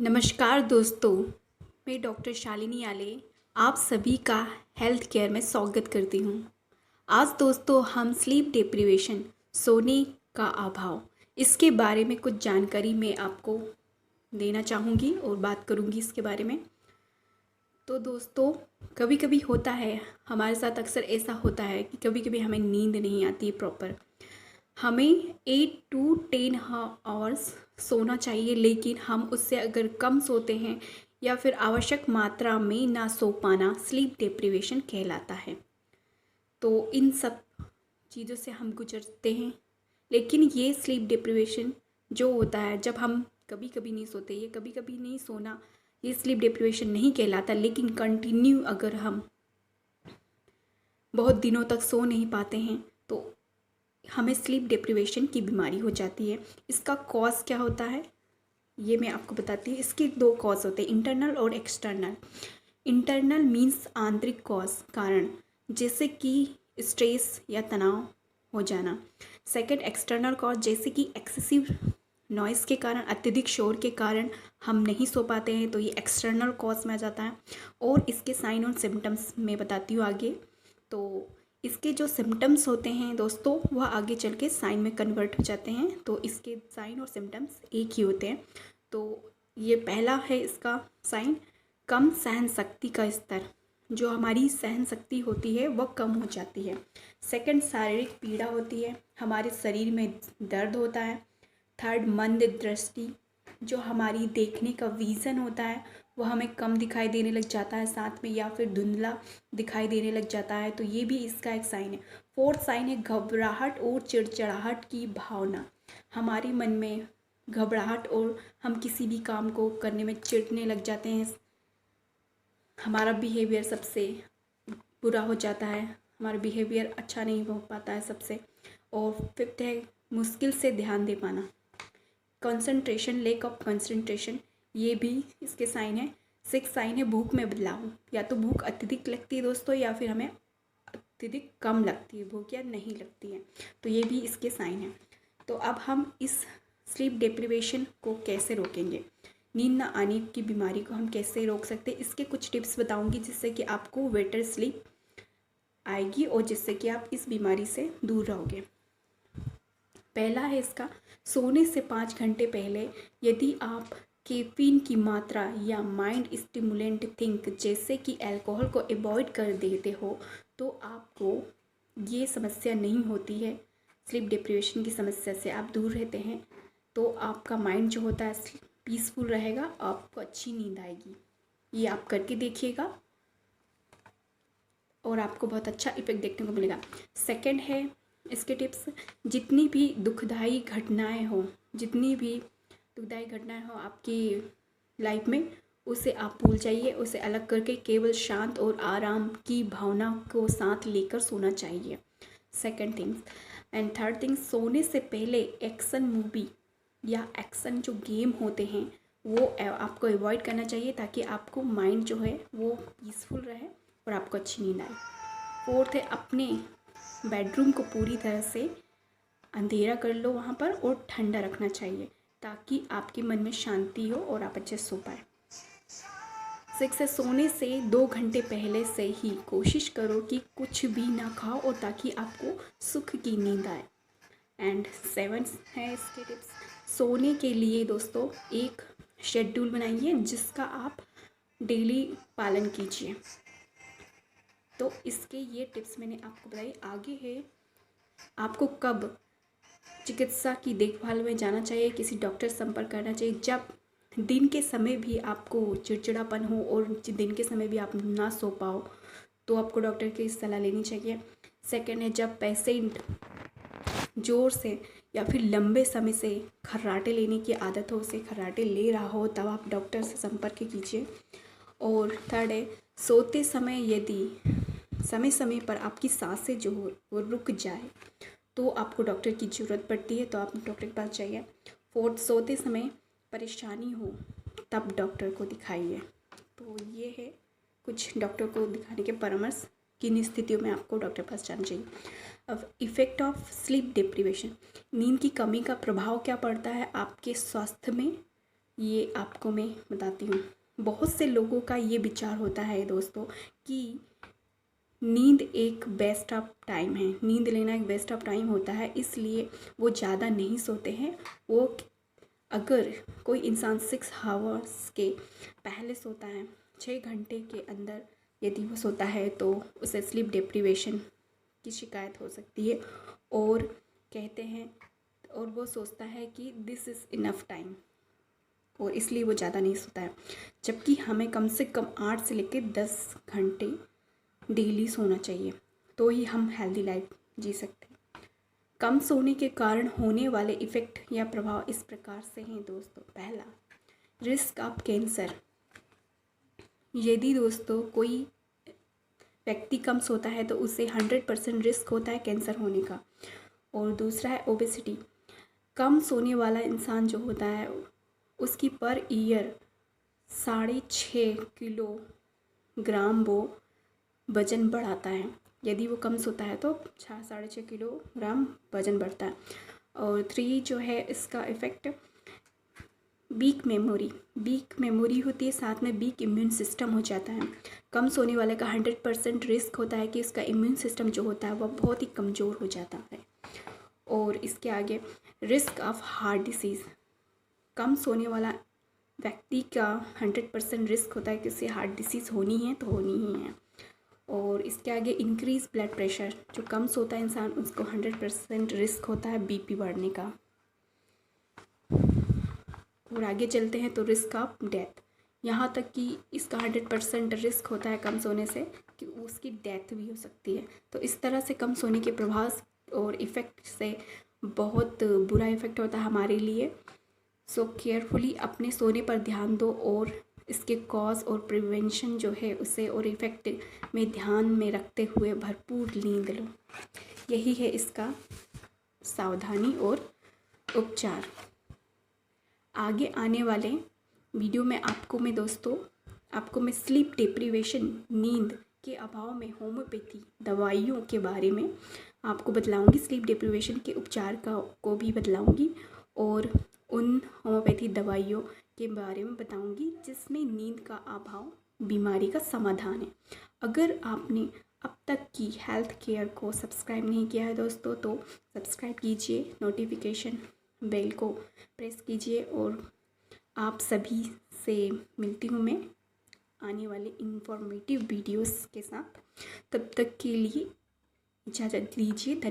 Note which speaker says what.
Speaker 1: नमस्कार दोस्तों, मैं डॉक्टर शालिनी आले आप सभी का हेल्थ केयर में स्वागत करती हूँ। आज दोस्तों हम स्लीप डिप्रीवेशन सोने का अभाव इसके बारे में कुछ जानकारी मैं आपको देना चाहूँगी और बात करूँगी इसके बारे में। तो दोस्तों कभी कभी होता है, हमारे साथ अक्सर ऐसा होता है कि कभी कभी हमें नींद नहीं आती है प्रॉपर। हमें 8 to 10 आवर्स सोना चाहिए, लेकिन हम उससे अगर कम सोते हैं या फिर आवश्यक मात्रा में ना सो पाना स्लीप डिप्रीवेशन कहलाता है। तो इन सब चीज़ों से हम गुजरते हैं, लेकिन ये स्लीप डिप्रीवेशन जो होता है जब हम कभी कभी नहीं सोते, ये कभी कभी नहीं सोना, ये स्लीप डिप्रीवेशन नहीं कहलाता। लेकिन कंटिन्यू अगर हम बहुत दिनों तक सो नहीं पाते हैं तो हमें स्लीप डिप्रीवेशन की बीमारी हो जाती है। इसका कॉज क्या होता है ये मैं आपको बताती हूँ। इसके दो कॉज होते हैं, इंटरनल और एक्सटर्नल। इंटरनल मीन्स आंतरिक कॉज, कारण, जैसे कि स्ट्रेस या तनाव हो जाना। सेकंड एक्सटर्नल कॉज, जैसे कि एक्सेसिव नॉइज़ के कारण, अत्यधिक शोर के कारण हम नहीं सो पाते हैं, तो ये एक्सटर्नल कॉज में आ जाता है। और इसके साइन और सिम्टम्स मैं बताती हूँ आगे। तो इसके जो सिम्टम्स होते हैं दोस्तों वह आगे चल के साइन में कन्वर्ट हो जाते हैं। तो इसके साइन और सिम्टम्स एक ही होते हैं। तो ये पहला है इसका साइन, कम सहन शक्ति का स्तर, जो हमारी सहन शक्ति होती है वह कम हो जाती है। सेकंड, शारीरिक पीड़ा होती है, हमारे शरीर में दर्द होता है। थर्ड, मंद दृष्टि, जो हमारी देखने का विज़न होता है वह हमें कम दिखाई देने लग जाता है साथ में, या फिर धुंधला दिखाई देने लग जाता है, तो ये भी इसका एक साइन है। फोर्थ साइन है घबराहट और चिड़चिड़ाहट की भावना, हमारे मन में घबराहट और हम किसी भी काम को करने में चिढ़ने लग जाते हैं, हमारा बिहेवियर सबसे बुरा हो जाता है, हमारा बिहेवियर अच्छा नहीं हो पाता है सबसे। और फिफ्थ है मुश्किल से ध्यान दे पाना, कंसंट्रेशन, लेक ऑफ कंसंट्रेशन, ये भी इसके साइन है। सिक्स साइन है भूख में बदलाव, या तो भूख अत्यधिक लगती है दोस्तों या फिर हमें अत्यधिक कम लगती है भूख या नहीं लगती है, तो ये भी इसके साइन है। तो अब हम इस स्लीप डिप्रीवेशन को कैसे रोकेंगे, नींद न आने की बीमारी को हम कैसे रोक सकते हैं, इसके कुछ टिप्स बताऊंगी जिससे कि आपको बेटर स्लीप आएगी और जिससे कि आप इस बीमारी से दूर रहोगे। पहला है इसका, सोने से 5 घंटे पहले यदि आप कैफीन की मात्रा या माइंड स्टिमुलेंट थिंक जैसे कि अल्कोहल को अवॉइड कर देते हो तो आपको ये समस्या नहीं होती है। स्लीप डिप्रीवेशन की समस्या से आप दूर रहते हैं, तो आपका माइंड जो होता है पीसफुल रहेगा, आपको अच्छी नींद आएगी। ये आप करके देखिएगा और आपको बहुत अच्छा इफेक्ट देखने को मिलेगा। सेकंड है इसके टिप्स, जितनी भी दुखदाई घटनाएं हो, जितनी भी दुखदाई घटनाएं हो आपकी लाइफ में, उसे आप भूल जाइए, उसे अलग करके केवल शांत और आराम की भावना को साथ लेकर सोना चाहिए। Second things and third things, सोने से पहले एक्शन मूवी या एक्शन जो गेम होते हैं वो आपको अवॉइड करना चाहिए, ताकि आपको माइंड जो है वो पीसफुल रहे और आपको अच्छी नींद आए। फोर्थ है अपने बेडरूम को पूरी तरह से अंधेरा कर लो वहाँ पर और ठंडा रखना चाहिए, ताकि आपके मन में शांति हो और आप अच्छे सो पाए। सिक्स है सोने से 2 घंटे पहले से ही कोशिश करो कि कुछ भी ना खाओ, और ताकि आपको सुख की नींद आए। एंड सेवन है इसके टिप्स, सोने के लिए दोस्तों एक शेड्यूल बनाइए जिसका आप डेली पालन कीजिए। तो इसके ये टिप्स मैंने आपको बताई। आगे है आपको कब चिकित्सा की देखभाल में जाना चाहिए, किसी डॉक्टर संपर्क करना चाहिए, जब दिन के समय भी आपको चिड़चिड़ापन हो और दिन के समय भी आप ना सो पाओ तो आपको डॉक्टर की सलाह लेनी चाहिए। सेकंड है जब पेशेंट ज़ोर से या फिर लंबे समय से खर्राटे लेने की आदत हो, उसे खर्राटे ले रहा हो, तब आप डॉक्टर से संपर्क कीजिए। और थर्ड है सोते समय यदि समय समय पर आपकी सांसें जो हो वो रुक जाए तो आपको डॉक्टर की ज़रूरत पड़ती है, तो आप डॉक्टर के पास जाइए। फोर्थ, सोते समय परेशानी हो तब डॉक्टर को दिखाइए। तो ये है कुछ डॉक्टर को दिखाने के परामर्श, किन स्थितियों में आपको डॉक्टर के पास जाना चाहिए। अब इफ़ेक्ट ऑफ स्लीप डिप्रीवेशन, नींद की कमी का प्रभाव क्या पड़ता है आपके स्वास्थ्य में, ये आपको मैं बताती हूँ। बहुत से लोगों का ये विचार होता है दोस्तों कि नींद एक बेस्ट ऑफ टाइम है, नींद लेना एक बेस्ट ऑफ टाइम होता है, इसलिए वो ज़्यादा नहीं सोते हैं। वो अगर कोई इंसान 6 आवर्स के पहले सोता है, 6 घंटे के अंदर यदि वो सोता है तो उसे स्लीप डिप्रीवेशन की शिकायत हो सकती है, और कहते हैं और वो सोचता है कि दिस इज़ इनफ टाइम, और इसलिए वो ज़्यादा नहीं सोता है। जबकि हमें कम से कम 8 से लेकर 10 घंटे डेली सोना चाहिए, तो ही हम हेल्दी लाइफ जी सकते हैं। कम सोने के कारण होने वाले इफ़ेक्ट या प्रभाव इस प्रकार से हैं दोस्तों। पहला, रिस्क ऑफ कैंसर। यदि दोस्तों कोई व्यक्ति कम सोता है तो उसे 100% रिस्क होता है कैंसर होने का। और दूसरा है ओबेसिटी। कम सोने वाला इंसान जो होता है उसकी पर ईयर 6.5 किलोग्राम वो वज़न बढ़ाता है। यदि वो कम सोता है तो 6.5 किलोग्राम वज़न बढ़ता है। और 3 जो है इसका इफ़ेक्ट, वीक मेमोरी होती है, साथ में वीक इम्यून सिस्टम हो जाता है। कम सोने वाले का 100% रिस्क होता है कि इसका इम्यून सिस्टम जो होता है वह बहुत ही कमज़ोर हो जाता है। और इसके आगे रिस्क ऑफ हार्ट डिसीज़। कम सोने वाला व्यक्ति का 100% रिस्क होता है कि उसे हार्ट डिसीज़ होनी है तो होनी ही है। और इसके आगे इंक्रीज ब्लड प्रेशर। जो कम सोता है इंसान उसको 100% रिस्क होता है बीपी बढ़ने का। और आगे चलते हैं तो रिस्क ऑफ डेथ। यहाँ तक कि इसका 100% रिस्क होता है कम सोने से कि उसकी डेथ भी हो सकती है। तो इस तरह से कम सोने के प्रभाव और इफ़ेक्ट से बहुत बुरा इफ़ेक्ट होता है हमारे लिए। सो केयरफुली अपने सोने पर ध्यान दो और इसके कॉज और प्रिवेंशन जो है उसे और इफ़ेक्ट में ध्यान में रखते हुए भरपूर नींद लो। यही है इसका सावधानी और उपचार। आगे आने वाले वीडियो में आपको मैं स्लीप डिप्रीवेशन, नींद के अभाव में होम्योपैथी दवाइयों के बारे में आपको बतलाऊंगी। स्लीप डिप्रीवेशन के उपचार को भी बतलाऊंगी और उन होम्योपैथी दवाइयों के बारे में बताऊंगी जिसमें नींद का अभाव बीमारी का समाधान है। अगर आपने अब तक की हेल्थ केयर को सब्सक्राइब नहीं किया है दोस्तों तो सब्सक्राइब कीजिए, नोटिफिकेशन बेल को प्रेस कीजिए। और आप सभी से मिलती हूँ मैं आने वाले इन्फॉर्मेटिव वीडियोस के साथ। तब तक के लिए इजाज़त लीजिए। धन्यवाद।